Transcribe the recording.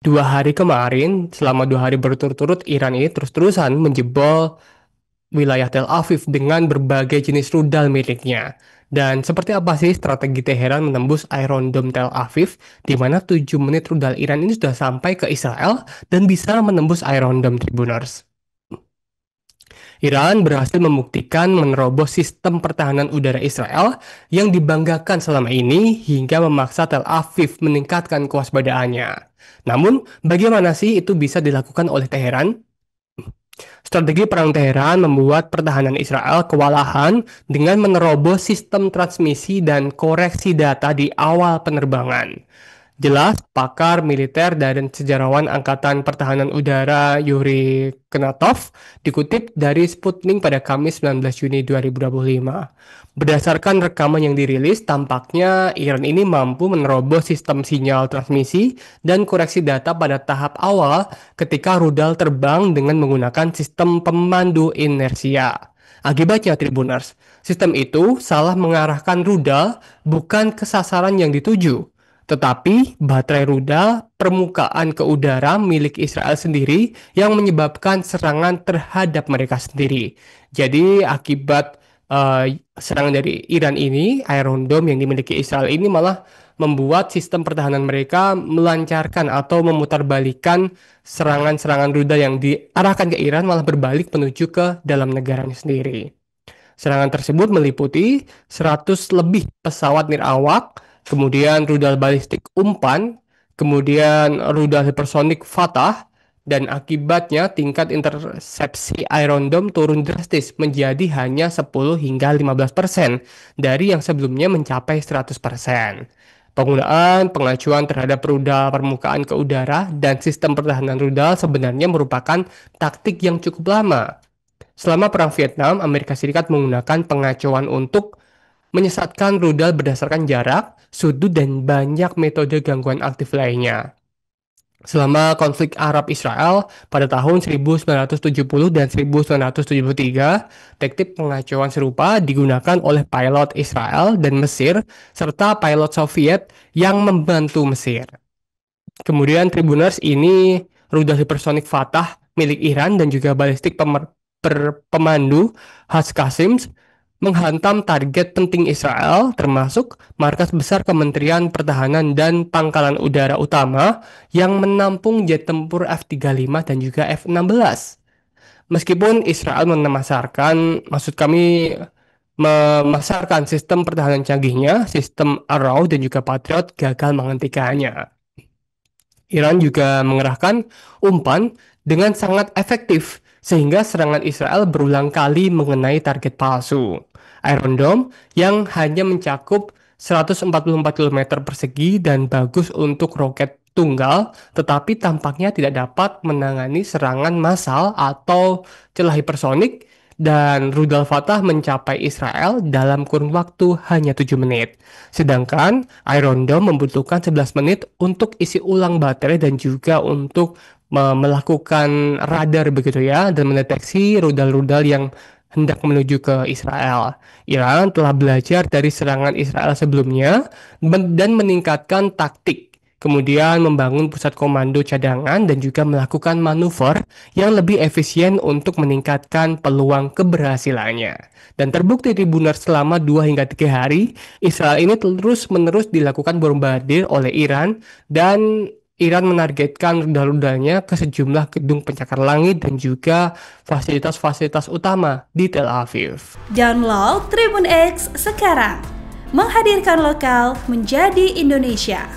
2 hari kemarin, selama 2 hari berturut-turut, Iran ini terus-terusan menjebol wilayah Tel Aviv dengan berbagai jenis rudal miliknya. Dan seperti apa sih strategi Teheran menembus Iron Dome Tel Aviv, di mana 7 menit rudal Iran ini sudah sampai ke Israel dan bisa menembus Iron Dome Tribuners. Iran berhasil membuktikan menerobos sistem pertahanan udara Israel yang dibanggakan selama ini hingga memaksa Tel Aviv meningkatkan kewaspadaannya. Namun, bagaimana sih itu bisa dilakukan oleh Teheran? Strategi perang Teheran membuat pertahanan Israel kewalahan dengan menerobos sistem transmisi dan koreksi data di awal penerbangan. Jelas, pakar militer dan sejarawan Angkatan Pertahanan Udara Yuri Knatov dikutip dari Sputnik pada Kamis 19 Juni 2025. Berdasarkan rekaman yang dirilis, tampaknya Iran ini mampu menerobos sistem sinyal transmisi dan koreksi data pada tahap awal ketika rudal terbang dengan menggunakan sistem pemandu inersia. Akibatnya, Tribuners, sistem itu salah mengarahkan rudal bukan ke sasaran yang dituju, tetapi baterai rudal permukaan ke udara milik Israel sendiri yang menyebabkan serangan terhadap mereka sendiri. Jadi akibat serangan dari Iran ini, Iron Dome yang dimiliki Israel ini malah membuat sistem pertahanan mereka melancarkan atau memutarbalikkan serangan-serangan rudal yang diarahkan ke Iran malah berbalik menuju ke dalam negaranya sendiri. Serangan tersebut meliputi 100 lebih pesawat nirawak, kemudian rudal balistik umpan, kemudian rudal hipersonik Fatah, dan akibatnya tingkat intersepsi Iron Dome turun drastis menjadi hanya 10 hingga 15% dari yang sebelumnya mencapai 100%. Penggunaan pengacuan terhadap rudal permukaan ke udara dan sistem pertahanan rudal sebenarnya merupakan taktik yang cukup lama. Selama Perang Vietnam, Amerika Serikat menggunakan pengacauan untuk menyesatkan rudal berdasarkan jarak, sudut, dan banyak metode gangguan aktif lainnya. Selama konflik Arab-Israel pada tahun 1970 dan 1973, taktik pengacauan serupa digunakan oleh pilot Israel dan Mesir, serta pilot Soviet yang membantu Mesir. Kemudian Tribuners ini rudal hipersonik Fatah milik Iran dan juga balistik pemandu Haz-Qassim menghantam target penting Israel termasuk markas besar Kementerian Pertahanan dan pangkalan udara utama yang menampung jet tempur F-35 dan juga F-16. Meskipun Israel memasarkan sistem pertahanan canggihnya, sistem Arrow dan juga Patriot gagal menghentikannya. Iran juga mengerahkan umpan dengan sangat efektif sehingga serangan Israel berulang kali mengenai target palsu. Iron Dome yang hanya mencakup 144 km persegi dan bagus untuk roket tunggal, tetapi tampaknya tidak dapat menangani serangan massal atau celah hipersonik, dan rudal Fatah mencapai Israel dalam kurun waktu hanya 7 menit. Sedangkan Iron Dome membutuhkan 11 menit untuk isi ulang baterai dan juga untuk melakukan radar begitu ya, dan mendeteksi rudal-rudal yang hendak menuju ke Israel. Iran telah belajar dari serangan Israel sebelumnya dan meningkatkan taktik. Kemudian membangun pusat komando cadangan dan juga melakukan manuver yang lebih efisien untuk meningkatkan peluang keberhasilannya. Dan terbukti Tribuners selama 2 hingga 3 hari, Israel ini terus-menerus dilakukan bombardir oleh Iran dan Iran menargetkan rudal-rudalnya ke sejumlah gedung pencakar langit dan juga fasilitas-fasilitas utama di Tel Aviv. Download Tribun X sekarang, menghadirkan lokal menjadi Indonesia.